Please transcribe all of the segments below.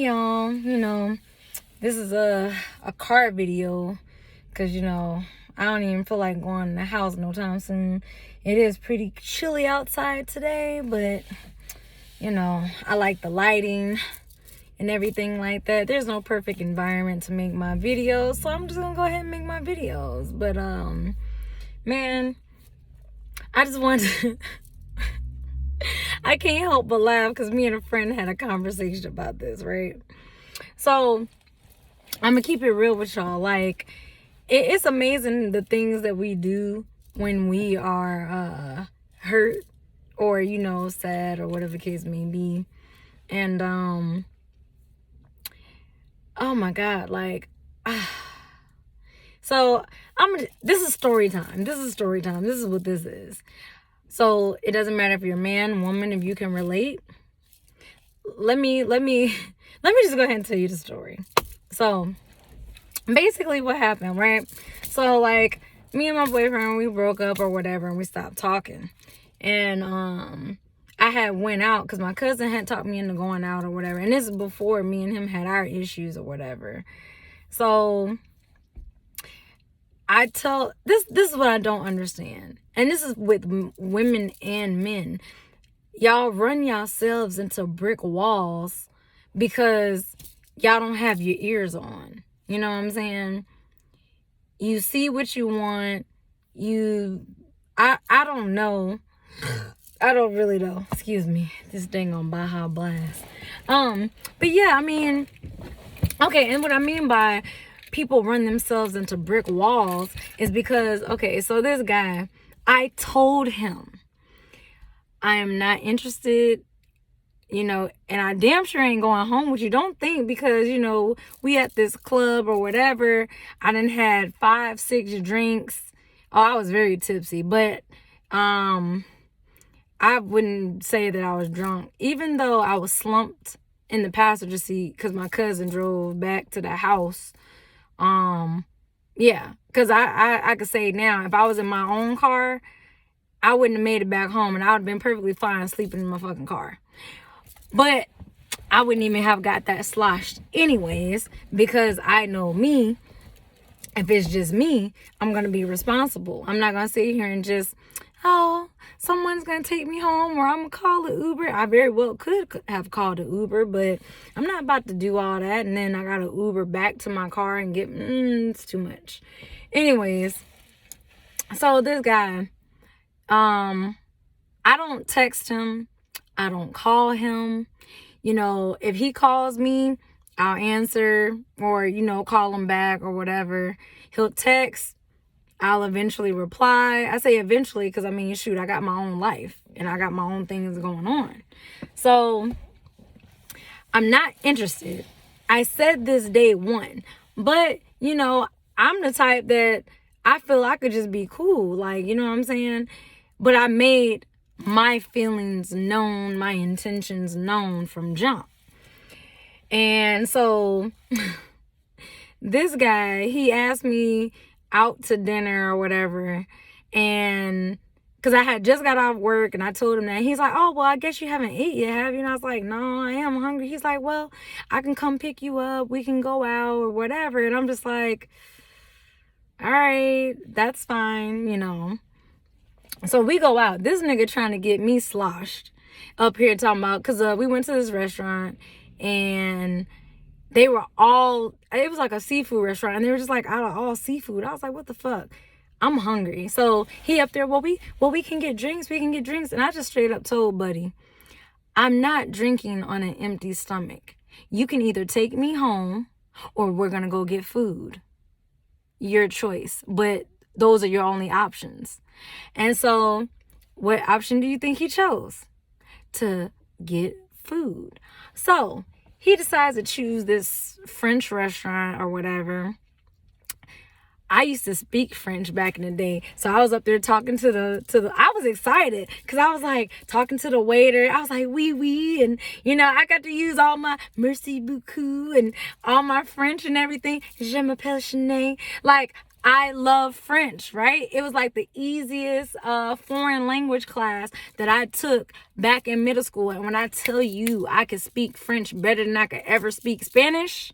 Hey y'all, this is a car video because I don't even feel like going in the house no time soon. It is pretty chilly outside today, but I like the lighting and everything like that. There's no perfect environment to make my videos, so I'm just gonna go ahead and make my videos. But man, I just wanted to I can't help but laugh because me and a friend had a conversation about this, right? So I'm gonna keep it real with y'all. Like, it's amazing the things that we do when we are hurt or sad or whatever the case may be. And oh my god, like so this is story time. This is what this is. So it doesn't matter if you're a man, woman, if you can relate. Let me just go ahead and tell you the story. So basically what happened, right? So like me and my boyfriend, we broke up or whatever, and we stopped talking. And I had went out because my cousin had talked me into going out or whatever. And this is before me and him had our issues or whatever. So this is what I don't understand. And this is with women and men. Y'all run yourselves into brick walls because y'all don't have your ears on. You know what I'm saying? You see what you want. I don't know. I don't really know. Excuse me. This dang on Baja Blast. But yeah, I mean, okay, and what I mean by people run themselves into brick walls is because, okay, so this guy, I told him I am not interested, and I damn sure ain't going home with you. Don't think because, we at this club or whatever, I done had 5, 6 drinks. Oh, I was very tipsy, but I wouldn't say that I was drunk, even though I was slumped in the passenger seat because my cousin drove back to the house. Yeah, because I could say now, if I was in my own car, I wouldn't have made it back home, and I would have been perfectly fine sleeping in my fucking car. But I wouldn't even have got that sloshed anyways, because I know me. If it's just me, I'm going to be responsible. I'm not going to sit here and just, oh, someone's going to take me home, or I'm going to call an Uber. I very well could have called an Uber, but I'm not about to do all that. And then I got to Uber back to my car and get, it's too much. Anyways, so this guy, I don't text him. I don't call him. If he calls me, I'll answer or, call him back or whatever. He'll text. I'll eventually reply. I say eventually because, shoot, I got my own life and I got my own things going on. So I'm not interested. I said this day one. But, I'm the type that I feel I could just be cool. Like, you know what I'm saying? But I made my feelings known, my intentions known from jump. And so this guy, he asked me out to dinner or whatever. And because I had just got off work and I told him that. He's like, oh, well, I guess you haven't ate yet, have you? And I was like, no, I am hungry. He's like, well, I can come pick you up. We can go out or whatever. And I'm just like, all right, that's fine, So we go out. This nigga trying to get me sloshed up here talking about, because we went to this restaurant and they were it was like a seafood restaurant, and they were just like out of all seafood. I was like, what the fuck? I'm hungry. So he up there, well, we can get drinks. We can get drinks. And I just straight up told buddy, I'm not drinking on an empty stomach. You can either take me home or we're going to go get food. Your choice. But those are your only options. And so what option do you think he chose? To get food. So he decides to choose this French restaurant or whatever. I used to speak French back in the day. So I was up there talking to the I was excited because I was like talking to the waiter. I was like, oui, oui. And, I got to use all my merci beaucoup and all my French and everything. Je m'appelle Shanae. Like, I love French, right? It was like the easiest foreign language class that I took back in middle school. And when I tell you I could speak French better than I could ever speak Spanish,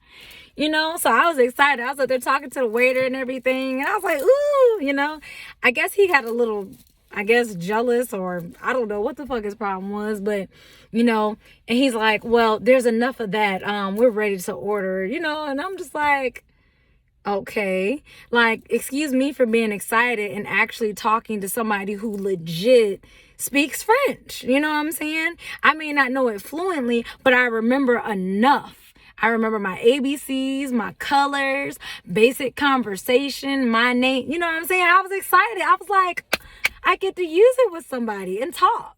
you know, so I was excited. I was up there talking to the waiter and everything. And I was like, ooh, you know, I guess he got a little, I guess, jealous, or I don't know what the fuck his problem was. But, you know, and he's like, well, there's enough of that. We're ready to order, you know, and I'm just like, okay, like, excuse me for being excited and actually talking to somebody who legit speaks French. You know what I'm saying? I may not know it fluently, but I remember enough. I remember my ABCs, my colors, basic conversation, my name. You know what I'm saying? I was excited. I was like, I get to use it with somebody and talk.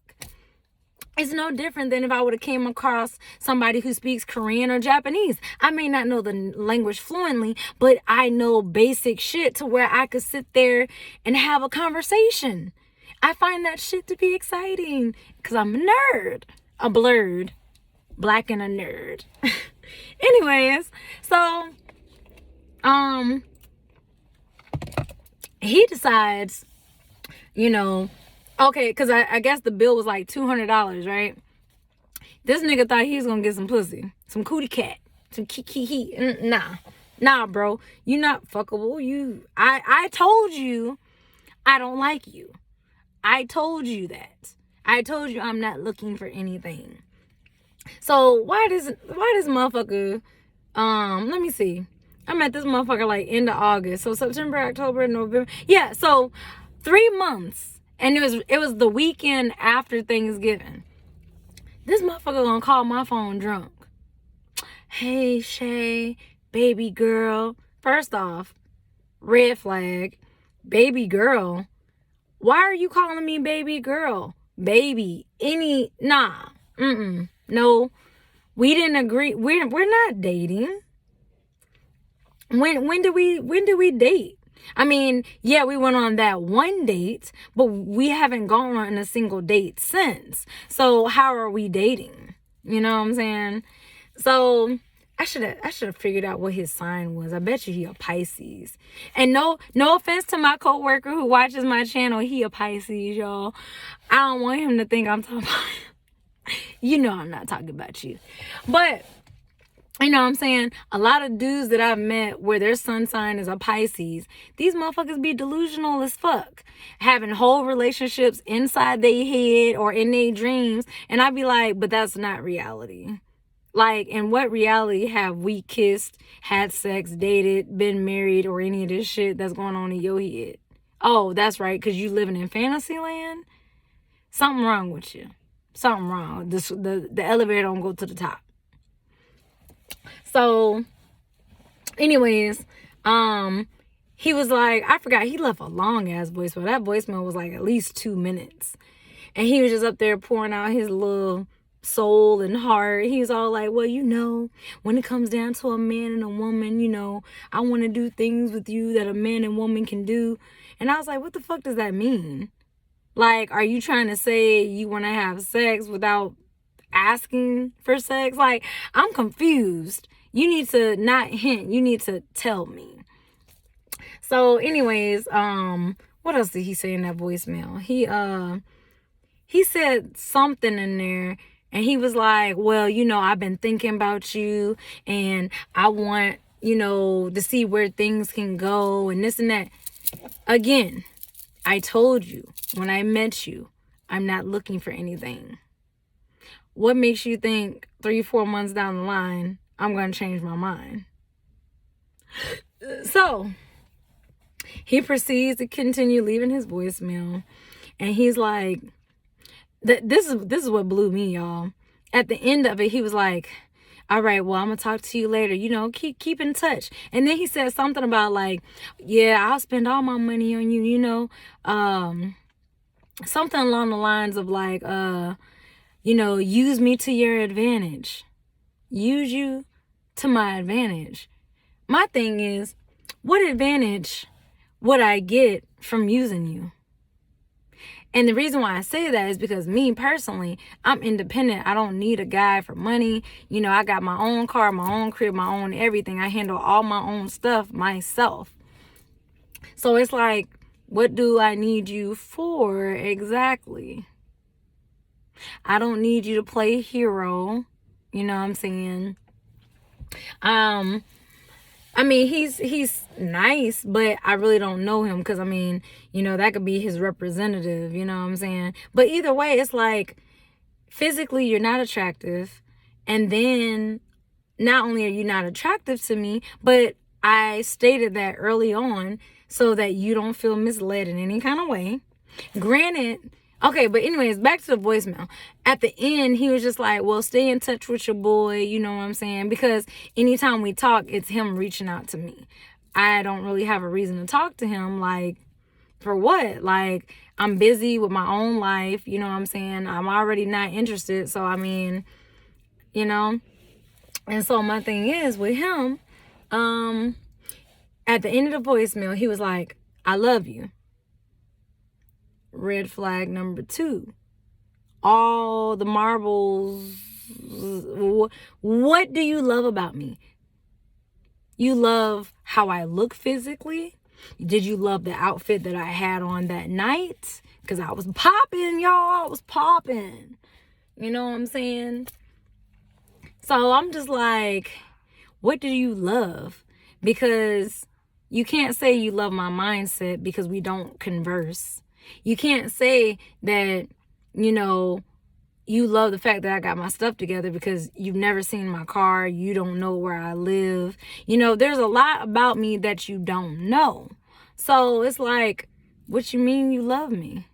It's no different than if I would have came across somebody who speaks Korean or Japanese. I may not know the language fluently, but I know basic shit to where I could sit there and have a conversation. I find that shit to be exciting because I'm a nerd. A blurred, black and a nerd. Anyways, so, he decides, you know, okay, because I guess the bill was like $200, right? This nigga thought he was gonna get some pussy, some cootie cat, some kiki. Nah, bro, you not fuckable. I told you I don't like you. I told you that. I told you I'm not looking for anything. So why does motherfucker, let me see. I met this motherfucker like end of August. So September, October, November. Yeah, so 3 months. And it was the weekend after Thanksgiving. This motherfucker gonna call my phone drunk. Hey, Shay, baby girl. First off, red flag. Baby girl. Why are you calling me baby girl? Baby. Nah. No. We didn't agree. We're not dating. When did we date? I mean, yeah, we went on that one date, but we haven't gone on a single date since. So how are we dating? You know what I'm saying? So I should have figured out what his sign was. I bet you he a Pisces. And no offense to my coworker who watches my channel, he a Pisces, y'all. I don't want him to think I'm talking about him. You know I'm not talking about you. But you know what I'm saying? A lot of dudes that I've met where their sun sign is a Pisces, these motherfuckers be delusional as fuck. Having whole relationships inside their head or in their dreams. And I'd be like, but that's not reality. Like, in what reality have we kissed, had sex, dated, been married, or any of this shit that's going on in your head? Oh, that's right, because you living in fantasy land? Something wrong with you. Something wrong. The elevator don't go to the top. So, anyways, he was like, I forgot, he left a long ass voicemail. That voicemail was like at least 2 minutes. And he was just up there pouring out his little soul and heart. He was all like, well, you know, when it comes down to a man and a woman, you know, I want to do things with you that a man and woman can do. And I was like, what the fuck does that mean? Like, are you trying to say you want to have sex without asking for sex? Like, I'm confused. You need to not hint. You need to tell me. So anyways, what else did he say in that voicemail? He said something in there, and he was like, well, you know, I've been thinking about you, and I want, you know, to see where things can go, and this and that. Again, I told you when I met you, I'm not looking for anything. What makes you think 3-4 months down the line, I'm going to change my mind? So, he proceeds to continue leaving his voicemail. And he's like, this is what blew me, y'all. At the end of it, he was like, all right, well, I'm going to talk to you later. You know, keep in touch. And then he said something about like, yeah, I'll spend all my money on you, you know. Something along the lines of like, you know, use me to your advantage. Use you to my advantage. My thing is, what advantage would I get from using you? And the reason why I say that is because me personally, I'm independent. I don't need a guy for money. You know, I got my own car, my own crib, my own everything. I handle all my own stuff myself. So it's like, what do I need you for exactly? I don't need you to play hero. You know what I'm saying? I mean, he's nice, but I really don't know him because, I mean, that could be his representative, you know what I'm saying? But either way, it's like, physically, you're not attractive. And then, not only are you not attractive to me, but I stated that early on so that you don't feel misled in any kind of way. Granted, okay, but anyways, back to the voicemail. At the end, he was just like, well, stay in touch with your boy, you know what I'm saying? Because anytime we talk, it's him reaching out to me. I don't really have a reason to talk to him, like, for what? Like, I'm busy with my own life, you know what I'm saying? I'm already not interested, so I mean, And so my thing is with him, at the end of the voicemail, he was like, I love you. Red flag number 2. All the marbles. What do you love about me? You love how I look physically? Did you love the outfit that I had on that night? Because I was popping, y'all. I was popping. You know what I'm saying? So I'm just like, what do you love? Because you can't say you love my mindset because we don't converse. You can't say that, you love the fact that I got my stuff together because you've never seen my car. You don't know where I live. There's a lot about me that you don't know. So it's like, what you mean you love me?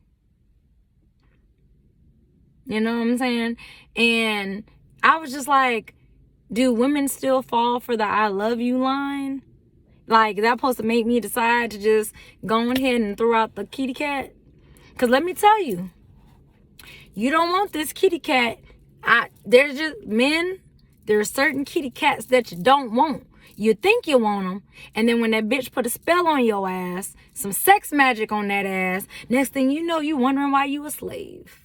You know what I'm saying? And I was just like, do women still fall for the I love you line? Like, is that supposed to make me decide to just go ahead and throw out the kitty cat? Because let me tell you, you don't want this kitty cat. There's just men, there are certain kitty cats that you don't want. You think you want them, and then when that bitch put a spell on your ass, some sex magic on that ass, next thing you know, you wondering why you a slave.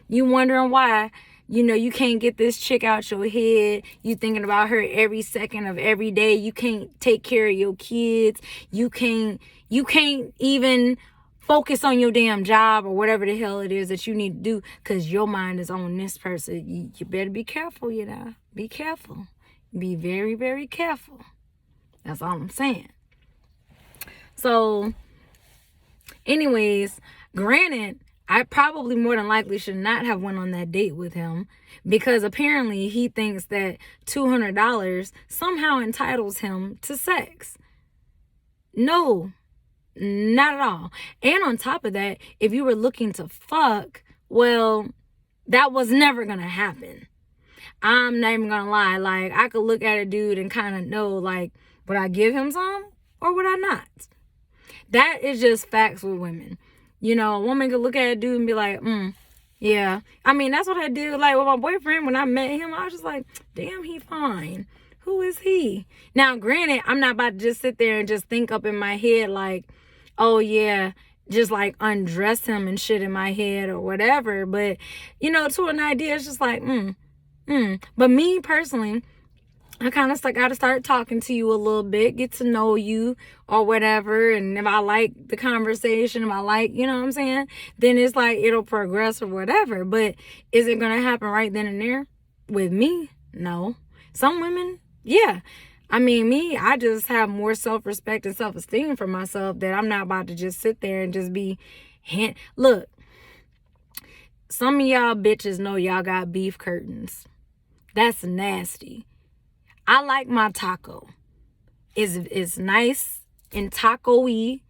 You wondering why, you can't get this chick out your head. You thinking about her every second of every day. You can't take care of your kids. You can't even focus on your damn job or whatever the hell it is that you need to do because your mind is on this person. You better be careful, Be careful. Be very, very careful. That's all I'm saying. So, anyways, granted, I probably more than likely should not have went on that date with him because apparently he thinks that $200 somehow entitles him to sex. No, not at all. And on top of that, if you were looking to fuck, well, that was never going to happen. I'm not even going to lie. Like, I could look at a dude and kind of know, like, would I give him some or would I not? That is just facts with women. A woman could look at a dude and be like, yeah. I mean, that's what I did, like, with my boyfriend. When I met him, I was just like, damn, he fine. Who is he? Now, granted, I'm not about to just sit there and just think up in my head like, oh, yeah, just, like, undress him and shit in my head or whatever. But, to an idea, it's just like, But me, personally, I kind of got to start talking to you a little bit, get to know you or whatever. And if I like the conversation, if I like, you know what I'm saying, then it's like it'll progress or whatever. But is it going to happen right then and there? With me? No. Some women, yeah. I mean, me, I just have more self-respect and self-esteem for myself that I'm not about to just sit there and just be... Look, some of y'all bitches know y'all got beef curtains. That's nasty. I like my taco. It's nice and taco-y.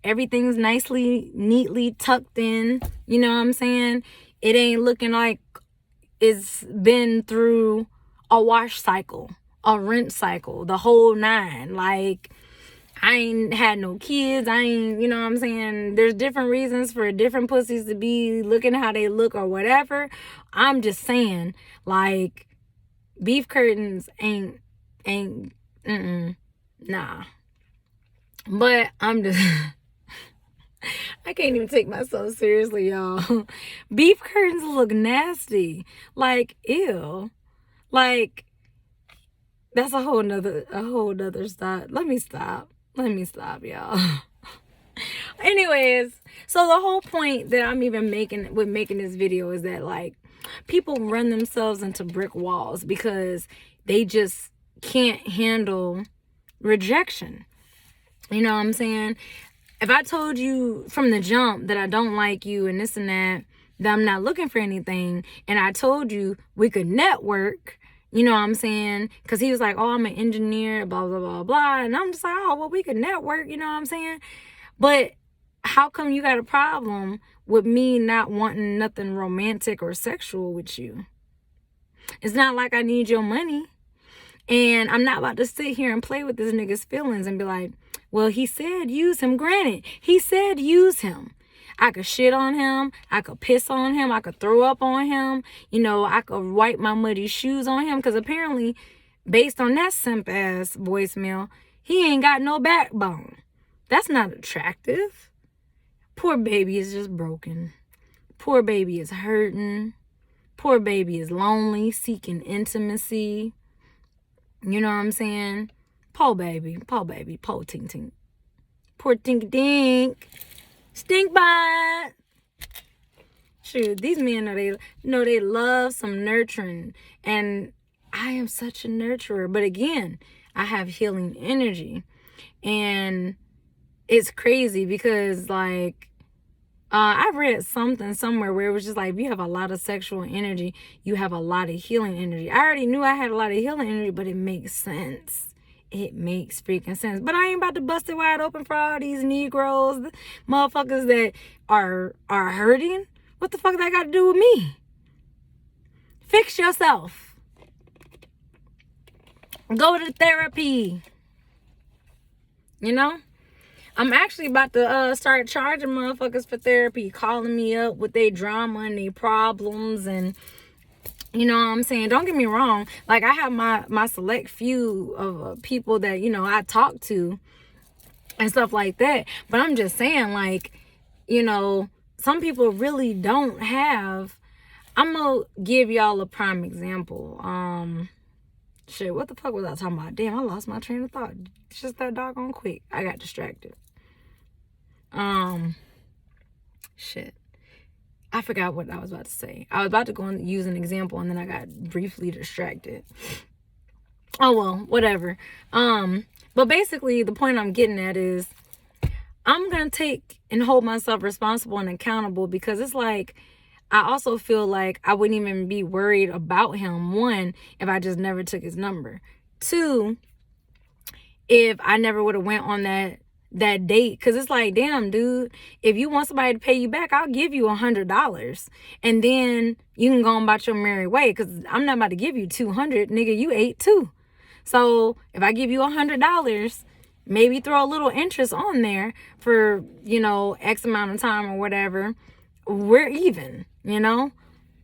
Everything's nicely, neatly tucked in. You know what I'm saying? It ain't looking like it's been through a wash cycle, a rinse cycle, the whole 9. Like, I ain't had no kids. I ain't, you know what I'm saying? There's different reasons for different pussies to be looking how they look or whatever. I'm just saying, like, beef curtains ain't, nah. But I'm just, I can't even take myself seriously, y'all. Beef curtains look nasty. Like, ew. Like, that's a whole nother stop. Let me stop. Let me stop, y'all. Anyways, so the whole point that I'm even making with making this video is that, like, people run themselves into brick walls because they just can't handle rejection. You know what I'm saying? If I told you from the jump that I don't like you and this and that I'm not looking for anything, and I told you we could network, you know what I'm saying? Because he was like, oh, I'm an engineer, blah, blah, blah, blah. And I'm just like, oh, well, we could network, you know what I'm saying? But how come you got a problem with me not wanting nothing romantic or sexual with you? It's not like I need your money. And I'm not about to sit here and play with this nigga's feelings and be like, well, he said use him. Granted, he said use him. I could shit on him. I could piss on him. I could throw up on him. You know, I could wipe my muddy shoes on him. Because apparently, based on that simp ass voicemail, he ain't got no backbone. That's not attractive. Poor baby is just broken. Poor baby is hurting. Poor baby is lonely, seeking intimacy. You know what I'm saying? Poor baby, po tink tink. Poor tink dink. Stink bite. Shoot, these men they love some nurturing. And I am such a nurturer. But again, I have healing energy. And it's crazy because, like, I read something somewhere where it was just like, if you have a lot of sexual energy, you have a lot of healing energy. I already knew I had a lot of healing energy, but it makes sense. It makes freaking sense. But I ain't about to bust it wide open for all these Negroes, motherfuckers that are hurting. What the fuck that got to do with me? Fix yourself. Go to therapy. You know? I'm actually about to start charging motherfuckers for therapy, calling me up with their drama and their problems, and you know what I'm saying? Don't get me wrong. Like, I have my select few of people that, you know, I talk to and stuff like that. But I'm just saying, like, you know, some people really don't have. I'm going to give y'all a prime example. Shit, what the fuck was I talking about? Damn, I lost my train of thought. It's just that doggone quick. I got distracted. Shit. I forgot what I was about to say. I was about to go and use an example, and then I got briefly distracted. Oh, well, whatever. But basically, the point I'm getting at is I'm going to take and hold myself responsible and accountable, because it's like, I also feel like I wouldn't even be worried about him. One, if I just never took his number. Two, if I never would have went on that date. Because it's like, damn, dude, if you want somebody to pay you back, I'll give you $100. And then you can go on about your merry way, because I'm not about to give you $200. Nigga, you ate too. So if I give you $100, maybe throw a little interest on there for, you know, X amount of time or whatever, we're even, you know?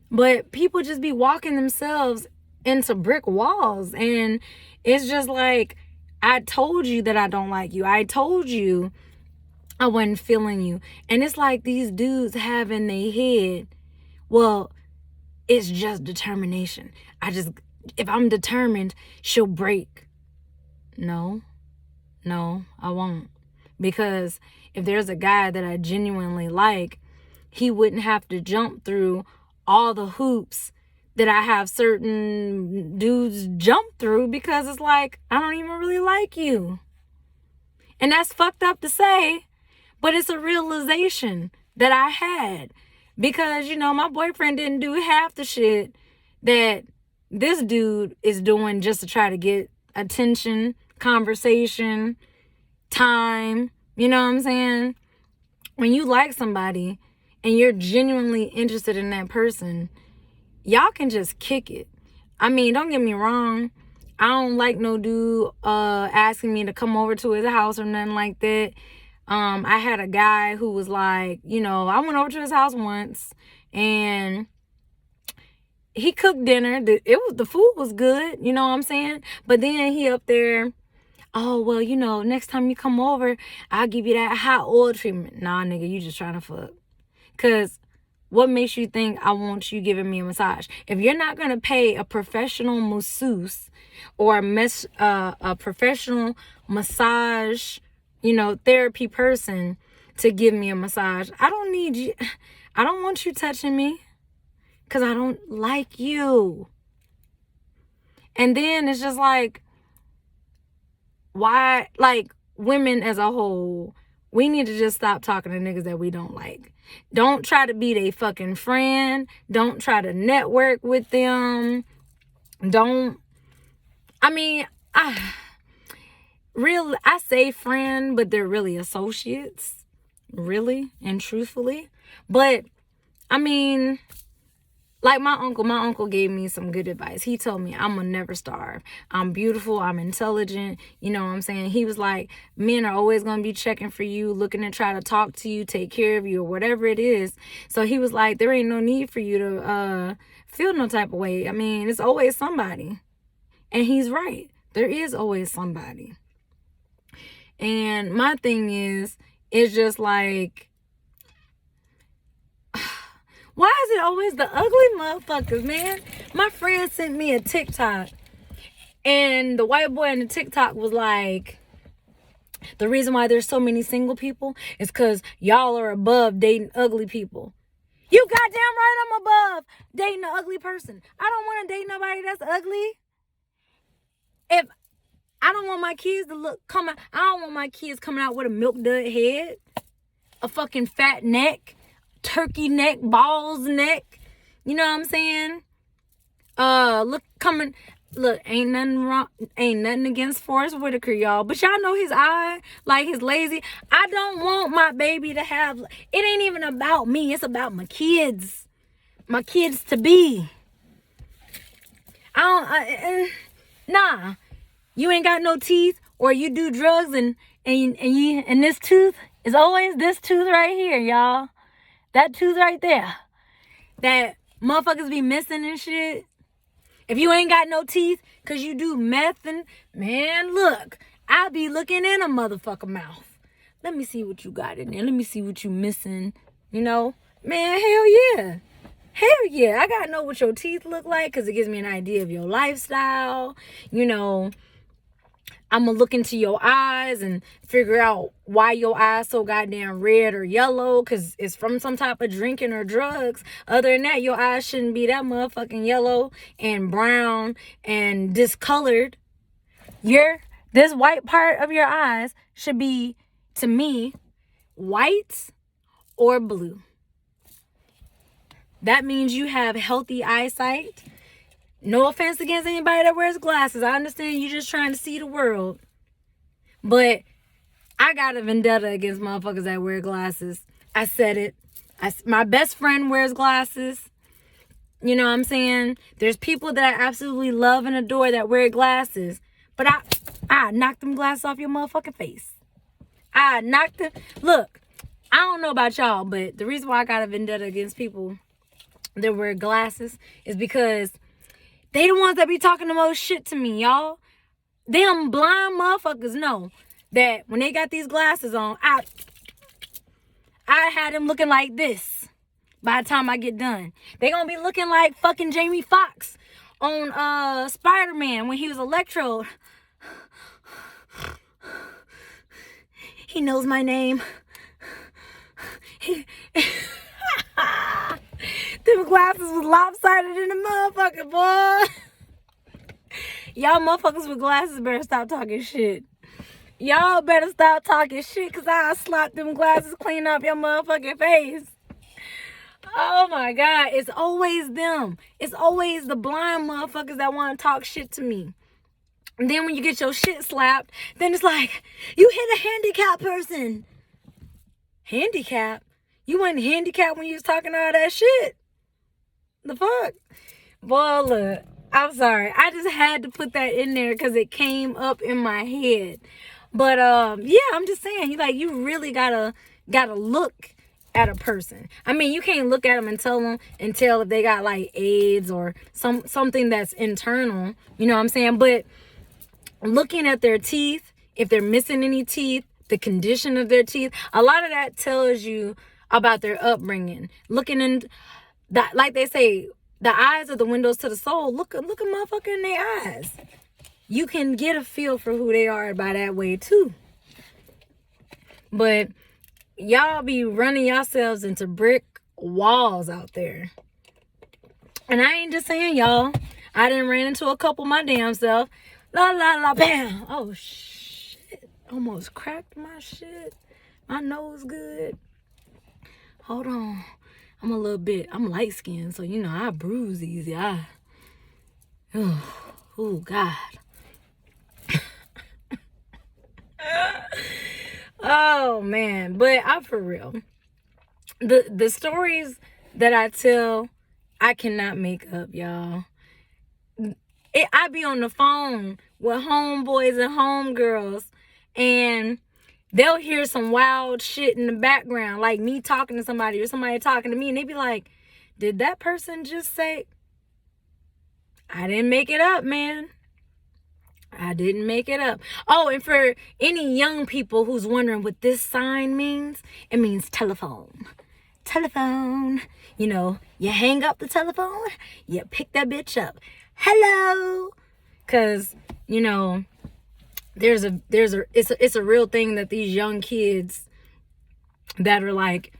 But people just be walking themselves into brick walls. And it's just like, I told you that I don't like you. I told you I wasn't feeling you. And it's like these dudes have in their head, well, it's just determination. If I'm determined, she'll break. No, I won't. Because if there's a guy that I genuinely like, he wouldn't have to jump through all the hoops that I have certain dudes jump through, because it's like, I don't even really like you. And that's fucked up to say, but it's a realization that I had. Because, you know, my boyfriend didn't do half the shit that this dude is doing just to try to get attention, conversation, time. You know what I'm saying? When you like somebody and you're genuinely interested in that person, y'all can just kick it. I mean, don't get me wrong. I don't like no dude asking me to come over to his house or nothing like that. I had a guy who was like, you know, I went over to his house once and he cooked dinner. The food was good, you know what I'm saying? But then he up there, oh, well, you know, next time you come over, I'll give you that hot oil treatment. Nah, nigga, you just trying to fuck. Because what makes you think I want you giving me a massage? If you're not going to pay a professional masseuse or a professional massage therapy person to give me a massage. I don't need you. I don't want you touching me because I don't like you. And then it's just like, why, like, women as a whole, we need to just stop talking to niggas that we don't like. Don't try to be their fucking friend. Don't try to network with them. I say friend, but they're really associates. Really and truthfully. But, I mean, like my uncle gave me some good advice. He told me I'm gonna never starve. I'm beautiful. I'm intelligent. You know what I'm saying? He was like, men are always gonna be checking for you, looking to try to talk to you, take care of you, or whatever it is. So he was like, there ain't no need for you to feel no type of way. I mean, it's always somebody. And he's right. There is always somebody. And my thing is, it's just like, why is it always the ugly motherfuckers, man? My friend sent me a TikTok, and the white boy in the TikTok was like, the reason why there's so many single people is because y'all are above dating ugly people. You goddamn right I'm above dating an ugly person. I don't want to date nobody that's ugly. If I don't want my kids to I don't want my kids coming out with a milk dud head, a fucking fat neck, turkey neck, balls neck. You know what I'm saying? Ain't nothing wrong. Ain't nothing against Forrest Whitaker, y'all. But y'all know his eye, like his lazy. I don't want my baby to have, it ain't even about me. It's about my kids. My kids to be. Nah. You ain't got no teeth, or you do drugs and this tooth is always this tooth right here, y'all. That tooth right there. That motherfuckers be missing and shit. If you ain't got no teeth because you do meth and, man, look, I be looking in a motherfucker mouth. Let me see what you got in there. Let me see what you missing. Man, hell yeah. Hell yeah. I got to know what your teeth look like because it gives me an idea of your lifestyle. I'm going to look into your eyes and figure out why your eyes so goddamn red or yellow, because it's from some type of drinking or drugs. Other than that, your eyes shouldn't be that motherfucking yellow and brown and discolored. This white part of your eyes should be, to me, white or blue. That means you have healthy eyesight. No offense against anybody that wears glasses. I understand you just trying to see the world. But I got a vendetta against motherfuckers that wear glasses. I said it. My best friend wears glasses. You know what I'm saying? There's people that I absolutely love and adore that wear glasses. But I knocked them glasses off your motherfucking face. Look, I don't know about y'all, but the reason why I got a vendetta against people that wear glasses is because they the ones that be talking the most shit to me, y'all. Them blind motherfuckers know that when they got these glasses on, I had them looking like this by the time I get done. They gonna be looking like fucking Jamie Foxx on Spider-Man when he was Electro. He knows my name. Them glasses was lopsided in the motherfucker, boy. Y'all motherfuckers with glasses better stop talking shit. Y'all better stop talking shit, because I'll slap them glasses clean up your motherfucking face. Oh my God. It's always them. It's always the blind motherfuckers that want to talk shit to me. And then when you get your shit slapped, then it's like, you hit a handicapped person. Handicap? You wasn't handicapped when you was talking all that shit. The fuck? Boy, look, I'm sorry. I just had to put that in there because it came up in my head. But yeah, I'm just saying, you really gotta look at a person. I mean, you can't look at them and tell if they got like AIDS or something that's internal. You know what I'm saying? But looking at their teeth, if they're missing any teeth, the condition of their teeth, a lot of that tells you about their upbringing. Looking in that, like they say, the eyes are the windows to the soul. Look a motherfucker in their eyes. You can get a feel for who they are by that way too. But y'all be running yourselves into brick walls out there. And I ain't just saying y'all. I done ran into a couple my damn self. La la la bam. Oh shit. Almost cracked my shit. My nose good. Hold on. I'm light skinned, so I bruise easy. Oh God. Oh man. But I'm for real. The stories that I tell, I cannot make up, y'all. I be on the phone with homeboys and homegirls, and they'll hear some wild shit in the background, like me talking to somebody or somebody talking to me, and they be like, did that person just say? I didn't make it up, man. I didn't make it up. Oh, and for any young people who's wondering what this sign means, it means telephone. Telephone. You hang up the telephone, you pick that bitch up. Hello. Cause it's a real thing that these young kids that are like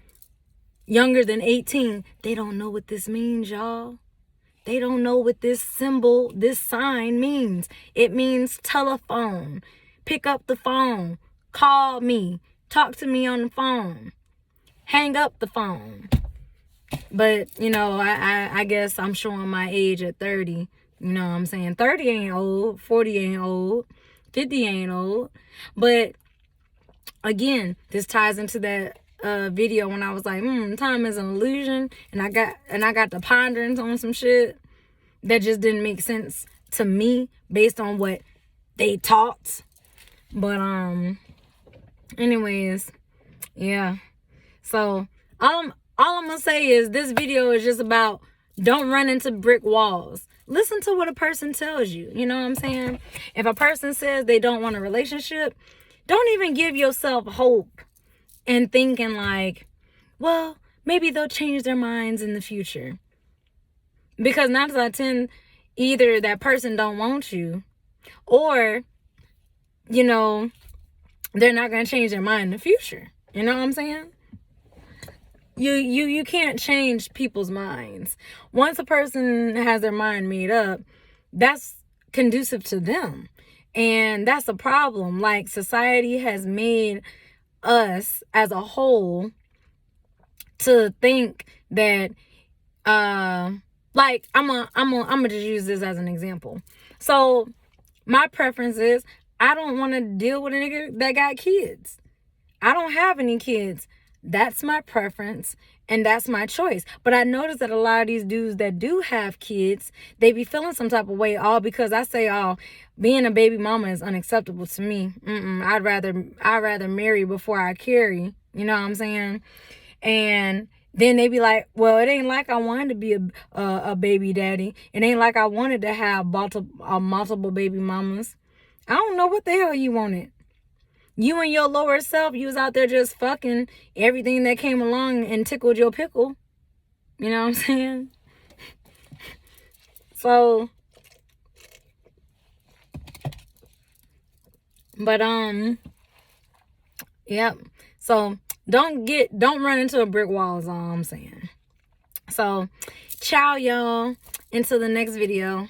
younger than 18, they don't know what this means, y'all. They don't know what this symbol, this sign means. It means telephone. Pick up the phone. Call me. Talk to me on the phone. Hang up the phone. But, I guess I'm showing my age at 30. You know what I'm saying? 30 ain't old. 40 ain't old. 50 ain't old. But, again, this ties into that video when I was like, time is an illusion. And I got the ponderings on some shit that just didn't make sense to me based on what they taught. But, anyways, yeah. So, all I'm gonna say is this video is just about don't run into brick walls. Listen to what a person tells you. You know what I'm saying? If a person says they don't want a relationship, don't even give yourself hope and thinking like, well, maybe they'll change their minds in the future. Because 9 times out of 10, either that person don't want you, or, they're not gonna change their mind in the future. You know what I'm saying? You can't change people's minds. Once a person has their mind made up, that's conducive to them. And that's a problem. Like, society has made us as a whole to think that like I'm gonna just use this as an example. So my preference is I don't want to deal with a nigga that got kids. I don't have any kids. That's my preference and that's my choice. But I noticed that a lot of these dudes that do have kids, they be feeling some type of way, all because I say, being a baby mama is unacceptable to me. I'd rather marry before I carry. You know what I'm saying? And then they be like, well, it ain't like I wanted to be a baby daddy. It ain't like I wanted to have multiple baby mamas. I don't know what the hell you wanted. You and your lower self, you was out there just fucking everything that came along and tickled your pickle. You know what I'm saying? So, but, yep. So, don't run into a brick wall is all I'm saying. So, ciao, y'all. Until the next video.